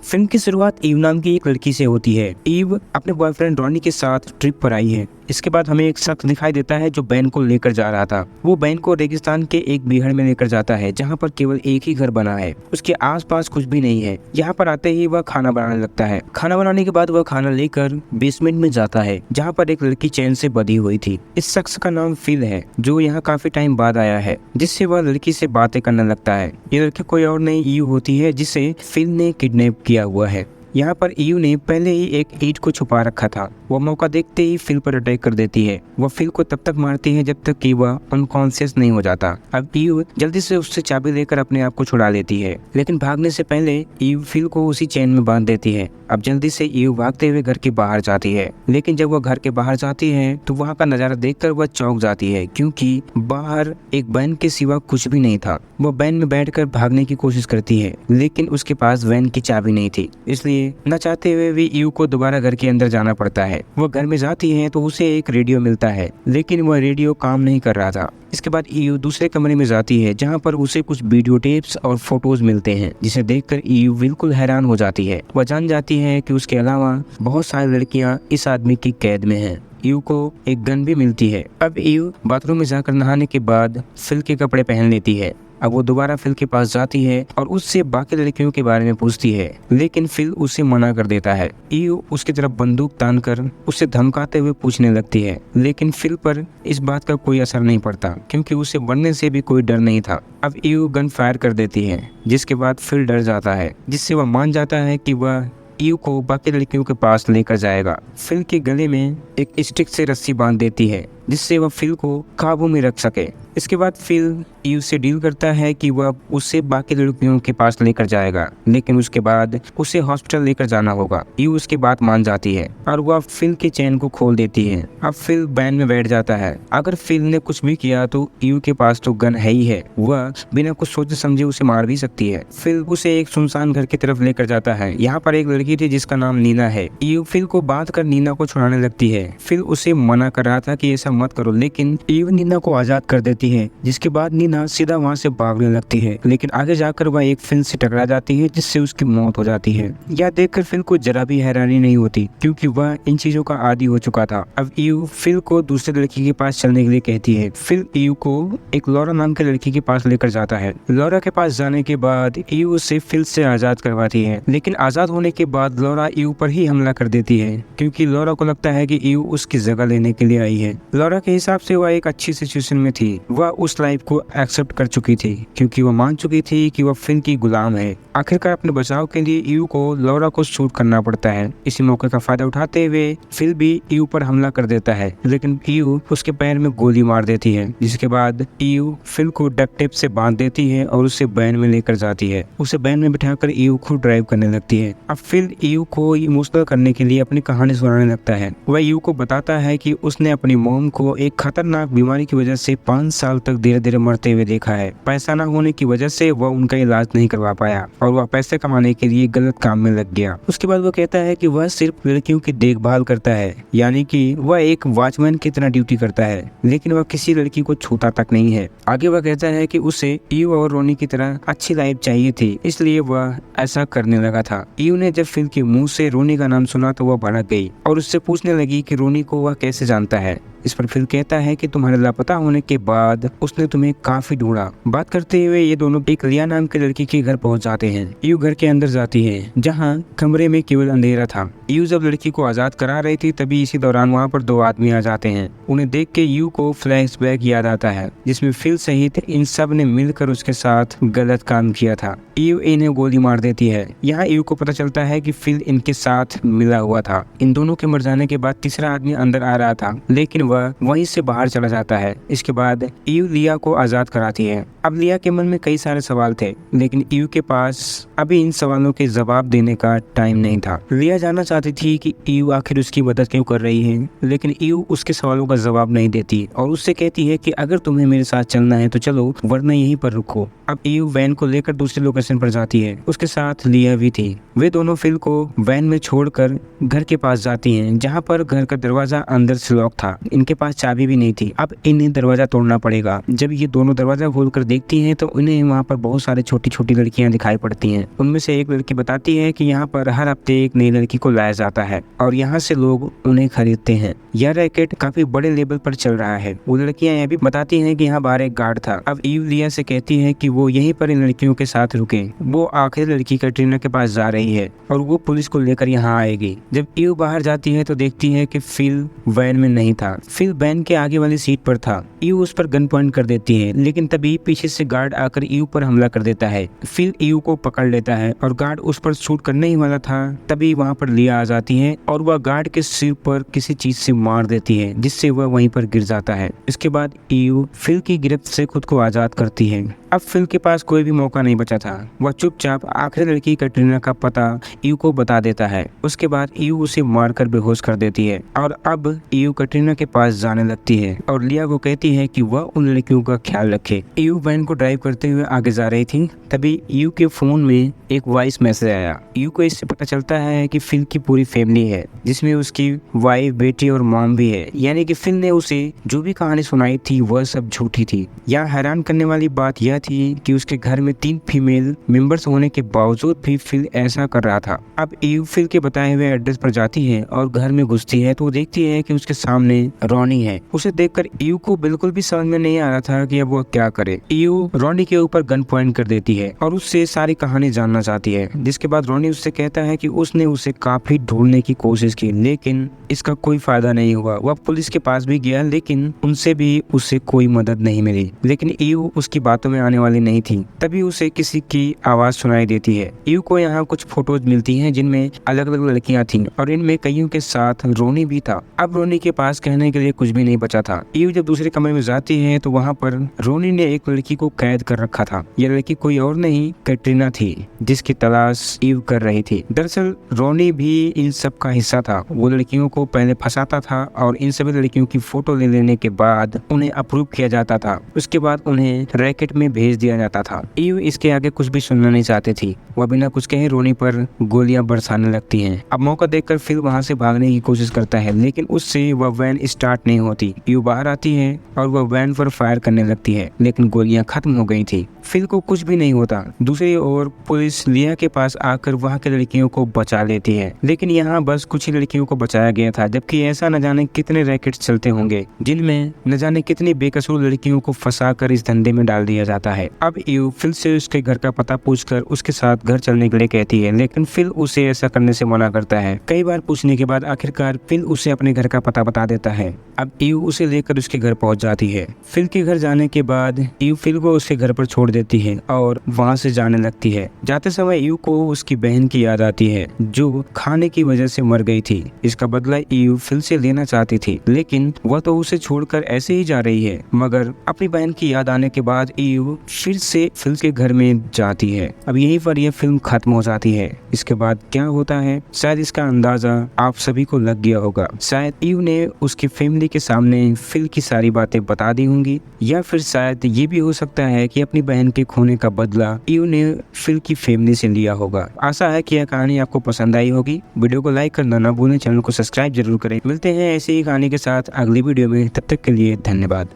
Film की शुरुआत ewe नाम की एक लड़की से होती है। ईव अपने बॉयफ्रेंड रॉनी के साथ ट्रिप पर आई है। इसके बाद हमें एक शख्स दिखाई देता है जो बैन को लेकर जा रहा था। वो बैन को रेगिस्तान के एक बीहड़ में लेकर जाता है जहाँ पर केवल एक ही घर बना है, उसके आसपास कुछ भी नहीं है। यहाँ पर आते ही वह खाना बनाने लगता है। खाना बनाने के बाद वह खाना लेकर बेसमेंट में जाता है जहाँ पर एक लड़की चैन से बंधी हुई थी। इस शख्स का नाम फिल है जो यहाँ काफी टाइम बाद आया है, जिससे वह लड़की से बातें करने लगता है। ये लड़की कोई और नहीं ईव होती है जिसे फिल ने किडनैप किया हुआ है। यहाँ पर ईव ने पहले ही एक ईंट को छुपा रखा था। वह मौका देखते ही फिल पर अटैक कर देती है। वह फिल को तब तक मारती है जब तक कि वह अनकॉन्शियस नहीं हो जाता। अब ईव जल्दी से उससे चाबी लेकर अपने आप को छुड़ा लेती है, लेकिन भागने से पहले ईव फिल को उसी चैन में बांध देती है। अब जल्दी से ईव भागते हुए घर के बाहर जाती है, लेकिन जब वह घर के बाहर जाती है तो वहाँ का नजारा देखकर वह चौंक जाती है, क्योंकि बाहर एक वैन के सिवा कुछ भी नहीं था। वह वैन में बैठकर भागने की कोशिश करती है, लेकिन उसके पास वैन की चाबी नहीं थी, इसलिए न चाहते हुए भी ईव को दोबारा घर के अंदर जाना पड़ता है। वह घर में जाती है तो उसे एक रेडियो मिलता है, लेकिन वह रेडियो काम नहीं कर रहा था। इसके बाद ईव दूसरे कमरे में जाती है जहाँ पर उसे कुछ वीडियो टेप्स और फोटोज मिलते हैं, जिसे देखकर ईव बिल्कुल हैरान हो जाती है। वह जान जाती है कि उसके अलावा बहुत सारी लड़कियां इस आदमी की कैद में हैं। ईव को एक गन भी मिलती है। अब ईव बाथरूम में जाकर नहाने के बाद फिल के कपड़े पहन लेती है। अब वो दोबारा फिल के पास जाती है और उससे बाकी लड़कियों के बारे में पूछती है, लेकिन फिल उसे मना कर देता है। ईव उसकी तरफ बंदूक तानकर उसे धमकाते हुए पूछने लगती है, लेकिन फिल पर इस बात का कोई असर नहीं पड़ता, क्योंकि उसे मरने से भी कोई डर नहीं था। अब ईव गन फायर कर देती है, जिसके बाद फिल डर जाता है, जिससे वह मान जाता है कि वह ईव को बाकी लड़कियों के पास लेकर जाएगा। फिल के गले में एक स्टिक से रस्सी बांध देती है, जिससे वह फिल को काबू में रख सके। इसके बाद फिल ईव से डील करता है कि वह उसे बाकी लड़कियों के पास लेकर जाएगा, लेकिन उसके बाद उसे हॉस्पिटल लेकर जाना होगा। ईव उसकी बात मान जाती है और वह फिल के चैन को खोल देती है। अब फिल वैन में बैठ जाता है। अगर फिल ने कुछ भी किया तो ईव के पास तो गन है ही है, वह बिना कुछ सोचे समझे उसे मार भी सकती है। फिल उसे एक सुनसान घर की तरफ लेकर जाता है। यहाँ पर एक लड़की थी जिसका नाम नीना है। ईव फिल को बांध कर नीना को छुड़ाने लगती है। फिल उसे मना कर रहा था कि ऐसा मत करो, लेकिन ईव नीना को आजाद कर देती है, जिसके बाद नीना सीधा वहाँ से भागने लगती है, लेकिन आगे जाकर वह एक फिल से टकरा जाती है, जिससे उसकी मौत हो जाती है। यह देखकर फिल को जरा भी हैरानी नहीं होती, क्योंकि वह इन चीजों का आदी हो चुका था। अब ईव फिल को दूसरे लड़की के पास चलने के लिए कहती है। फिल ईव को एक लॉरा नाम की लड़की के पास लेकर जाता है। लॉरा के पास जाने के बाद ईव उसे फिल से आजाद करवाती है, लेकिन आजाद होने के बाद लॉरा ईव पर ही हमला कर देती है, क्योंकि लॉरा को लगता है कि ईव उसकी जगह लेने के लिए आई है। लॉरा के हिसाब से वह एक अच्छी सिचुएशन में थी। वह उस लाइफ को एक्सेप्ट कर चुकी थी, क्योंकि वह मान चुकी थी कि वह फिल की गुलाम है। आखिरकार अपने बचाव के लिए ईव को लॉरा को शूट करना पड़ता है। इसी मौके का फायदा उठाते हुए फिल भी ईव पर हमला कर देता है, लेकिन ईव उसके पैर में गोली मार देती है, जिसके बाद ईव फिल को डक्ट टेप से बांध देती है और उसे वैन में लेकर जाती है। उसे वैन में बिठाकर ईव खुद ड्राइव करने लगती है। अब फिल ईव को इमोशनल करने के लिए अपनी कहानी सुनाने लगता है। वह ईव को बताता है कि उसने अपनी मॉम को एक खतरनाक बीमारी की वजह से 5 साल तक धीरे धीरे मरते हुए देखा है। पैसा न होने की वजह से वह उनका इलाज नहीं करवा पाया और वह पैसे कमाने के लिए गलत काम में लग गया। उसके बाद वह कहता है कि वह सिर्फ लड़कियों की देखभाल करता है, यानी कि वह एक वॉचमैन की तरह ड्यूटी करता है, लेकिन वह किसी लड़की को छूता तक नहीं है। आगे वह कहता है कि उसे ईव और रोनी की तरह अच्छी लाइफ चाहिए थी, इसलिए वह ऐसा करने लगा था। ईव ने जब फिल के मुंह से रोनी का नाम सुना तो वह भड़क गई और उससे पूछने लगी कि रोनी को वह कैसे जानता है। इस पर फिल कहता है कि तुम्हारे लापता होने के बाद उसने तुम्हें काफी ढूंढा। बात करते हुए ये दोनों एक लिया नाम की लड़की के घर पहुंच जाते हैं। ईव घर के अंदर जाती है, जहां कमरे में केवल अंधेरा था। ईव जब लड़की को आजाद करा रही थी तभी इसी दौरान वहां पर 2 आदमी आ जाते हैं। उन्हें देख के ईव को फ्लैशबैक याद आता है, जिसमें फिल सहित इन सब ने मिलकर उसके साथ गलत काम किया था। ईव इन्हें गोली मार देती है। यहाँ ईव को पता चलता है कि फिल इनके साथ मिला हुआ था। इन दोनों के मर जाने के बाद तीसरा आदमी अंदर आ रहा था, लेकिन वह वहीं से बाहर चला जाता है। इसके बाद ईव लिया को आजाद कराती है। अब लिया के मन में कई सारे सवाल थे, लेकिन ईव के पास अभी इन सवालों के जवाब देने का टाइम नहीं था। लिया जानना चाहती थी कि ईव आखिर उसकी मदद क्यों कर रही है, लेकिन ईव उसके सवालों का जवाब नहीं देती और उससे कहती है कि अगर तुम्हें मेरे साथ चलना है तो चलो, वरना यहीं पर रुको। अब ईव वैन को लेकर दूसरे लोकेशन पर जाती है। उसके साथ लिया भी थी। वे दोनों फिल को वैन में छोड़कर घर के पास जाती हैं, जहाँ पर घर का दरवाजा अंदर से लॉक था। इन इनके पास चाबी भी नहीं थी। अब इन्हें दरवाजा तोड़ना पड़ेगा। जब ये दोनों दरवाजा खोलकर देखती हैं तो उन्हें वहाँ पर बहुत सारे छोटी छोटी लड़कियां दिखाई पड़ती हैं। उनमें से एक लड़की बताती है कि यहाँ पर हर हफ्ते एक नई लड़की को लाया जाता है और यहाँ से लोग उन्हें खरीदते हैं। यह रैकेट काफी बड़े लेवल पर चल रहा है। वो लड़कियां यह भी बताती हैं कि यहाँ बाहर एक गार्ड था। अब ईव लिया से कहती है कि वो यहीं पर इन लड़कियों के साथ रुके। वो आखिरी लड़की कैटरीना के पास जा रही है और वो पुलिस को लेकर यहाँ आएगी। जब ईव बाहर जाती है तो देखती है कि फिल वैन में नहीं था। फिल वैन के आगे वाली सीट पर था। ईव उस पर गन पॉइंट कर देती है, लेकिन तभी पीछे से गार्ड आकर ईव पर हमला कर देता है। फिल ईव को पकड़ लेता है और गार्ड उस पर शूट करने ही वाला था, तभी वहाँ पर लिया आ जाती है और वह गार्ड के सिर पर किसी चीज से मार देती है, जिससे वह वहीं पर गिर जाता है। इसके बाद ईव फिल की गिरफ्त से खुद को आजाद करती है। अब फिल के पास कोई भी मौका नहीं बचा था। वह चुपचाप आखिरी लड़की कैटरीना का पता ईव को बता देता है। उसके बाद ईव उसे मारकर बेहोश कर देती है और अब ईव कैटरीना के पास जाने लगती है और लिया को कहती है कि वह उन लड़कियों का ख्याल रखे। ईव वैन को ड्राइव करते हुए आगे जा रही थी, तभी ईव के फोन में एक वॉइस मैसेज आया। ईव को इससे पता चलता है कि फिल की पूरी फैमिली है, जिसमें उसकी वाइफ, बेटी और मॉम भी है। यानी कि फिल ने उसे जो भी कहानी सुनाई थी वह सब झूठी थी। यहाँ हैरान करने वाली बात यह थी कि उसके घर में 3 फीमेल मेंबर्स होने के बावजूद भी फिल ऐसा कर रहा था। अब ईव फिल के बताए हुए एड्रेस पर जाती है और घर में घुसती है तो वो देखती है कि उसके सामने रॉनी है। उसे देखकर ईव को बिल्कुल भी समझ में नहीं आ रहा था कि अब वो क्या करे। ईव रॉनी के ऊपर गन पॉइंट कर देती है और उससे सारी कहानी जानना चाहती है, जिसके बाद रॉनी उससे कहता है कि उसने उसे काफी ढूंढने की कोशिश की, लेकिन इसका कोई फायदा नहीं हुआ। वह पुलिस के पास भी गया, लेकिन उनसे भी उसे कोई मदद नहीं मिली। लेकिन ईव उसकी बातों में आने वाली नहीं थी। तभी उसे किसी की आवाज सुनाई देती है। ईव को यहाँ कुछ फोटोज मिलती हैं जिनमें अलग अलग लड़कियां थीं और इनमें कईयों के साथ रोनी भी था। अब रोनी के पास कहने के लिए कुछ भी नहीं बचा था। ईव जब दूसरे कमरे में जाती है तो वहाँ पर रोनी ने एक लड़की को कैद कर रखा था। यह लड़की कोई और नहीं कैटरीना थी, जिसकी तलाश ईव कर रही थी। दरअसल रोनी भी इन सब का हिस्सा था। वो लड़कियों को पहले फंसाता था और इन सभी लड़कियों की फोटो ले लेने के बाद उन्हें अप्रूव किया जाता था। उसके बाद उन्हें रैकेट में भेज दिया जाता था। ईव इसके आगे कुछ भी सुनना नहीं चाहती थी। वह बिना कुछ कहे रोनी पर गोलियां बरसाने लगती हैं। अब मौका देखकर फिल वहां से भागने की कोशिश करता है, लेकिन उससे वह वैन स्टार्ट नहीं होती। ईव बाहर आती है और वह वैन पर फायर करने लगती है, लेकिन गोलियां खत्म हो गई थी। फिल को कुछ भी नहीं होता। दूसरी ओर पुलिस लिया के पास आकर वहाँ के लड़कियों को बचा लेती है, लेकिन यहाँ बस कुछ ही लड़कियों को बचाया गया था, जबकि ऐसा न जाने कितने रैकेट्स चलते होंगे जिनमें न जाने कितनी बेकसूर लड़कियों को फंसाकर इस धंधे में डाल दिया जाता है। अब ईव फिल से उसके घर का पता पूछकर उसके साथ घर चलने के लिए कहती है, लेकिन फिल उसे ऐसा करने से मना करता है। कई बार पूछने के बाद आखिरकार फिल उसे अपने घर का पता बता देता है। अब ईव उसे लेकर उसके घर पहुंच जाती है। फिल के घर जाने के बाद ईव फिल को उसके घर पर छोड़ देती है और वहां से जाने लगती है। जाते समय ईव को उसकी बहन की याद आती है, जो खाने की वजह से मर गई थी। इसका बदला ईव फिल से लेना चाहती थी, लेकिन वह तो उसे छोड़कर ऐसे ही जा रही है। मगर अपनी बहन की याद आने के बाद ईव फिर से फिल के घर में जाती है। अब यहीं पर यह फिल्म खत्म हो जाती है। इसके बाद क्या होता है शायद इसका अंदाजा आप सभी को लग गया होगा। शायद ईव ने उसकी फैमिली के सामने फिल की सारी बातें बता दी होंगी, या फिर शायद ये भी हो सकता है कि अपनी बहन के खोने का बदला ईव ने फिल की फैमिली से लिया होगा। आशा है कि यह कहानी आपको पसंद आई होगी। वीडियो को लाइक करना ना भूलें, चैनल को सब्सक्राइब जरूर करें। मिलते हैं ऐसी ही कहानी के साथ अगली वीडियो में, तब तक के लिए धन्यवाद।